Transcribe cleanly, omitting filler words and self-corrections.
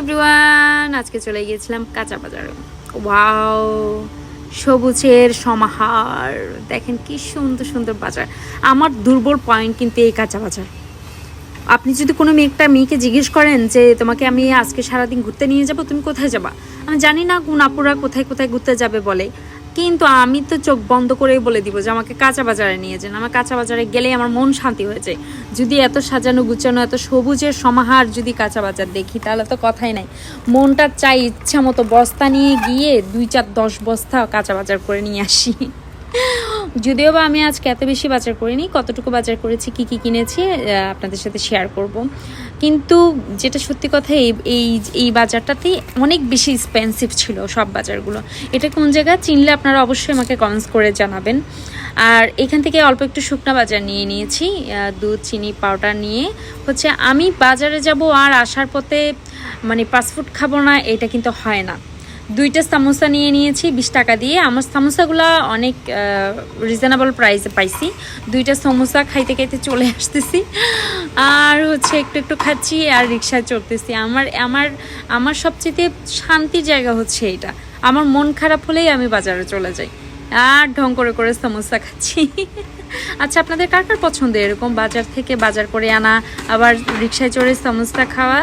Everyone, আজকে চলে গিয়েছিলাম কাঁচা বাজারে। ওয়াও, সবুজের সমাহার। দেখেন কি সুন্দর সুন্দর বাজার। আমার দুর্বল পয়েন্ট কিন্তু এই কাঁচা বাজার। আপনি যদি কোনো মেয়েকে জিজ্ঞেস করেন যে তোমাকে আমি আজকে সারাদিন ঘুরতে নিয়ে যাব, তুমি কোথায় যাবা, আমি জানি না কোন আপুরা কোথায় কোথায় ঘুরতে যাবে বলে, কিন্তু আমি তো চোখ বন্ধ করেই বলে দিব যে আমাকে কাঁচা বাজারে নিয়ে যান। আমার কাঁচা বাজারে গেলেই আমার মন শান্তি হয়ে যায়। যদি এত সাজানো গুছানো এত সবুজের সমাহার যদি কাঁচা বাজার দেখি তাহলে তো কথাই নাই। মনটা চাই ইচ্ছা মতো বস্তা নিয়ে গিয়ে 2-4-10 বস্তা কাঁচা বাজার করে নিয়ে আসি। যদিও বা আমি আজকে এত বেশি বাজার করিনি, কতটুকু বাজার করেছি কি কি কিনেছি আপনাদের সাথে শেয়ার করব। কিন্তু যেটা সত্যি কথা, এই বাজারটাতেই অনেক বেশি এক্সপেন্সিভ ছিল সব বাজারগুলো। এটা কোন জায়গা চিনলে আপনারা অবশ্যই আমাকে কমেন্টস করে জানাবেন। আর এখান থেকে অল্প একটু শুকনো বাজার নিয়ে নিয়েছি, দুধ চিনি পাউডার নিয়ে। হচ্ছে আমি বাজারে যাব আর আসার পথে মানে ফাস্টফুড খাবো না, এটা কিন্তু হয় না। 2টা সামোসা নিয়ে নিয়েছি 20 টাকা দিয়ে। আমার সামোসাগুলো অনেক রিজনেবল প্রাইসে পাইছি। 2টা সমোসা খাইতে খাইতে চলে আসতেছি, আর হচ্ছে একটু একটু খাচ্ছি আর রিক্সায় চড়তেছি। আমার সবচেয়ে শান্তির জায়গা হচ্ছে এটা। আমার মন খারাপ হলেই আমি বাজারে চলে যাই আর ঢং করে করে সমোসা খাচ্ছি। আচ্ছা, আপনাদের কার কার পছন্দ এরকম বাজার থেকে বাজার করে আনা আবার রিক্সায় চড়ে সমোসা খাওয়া?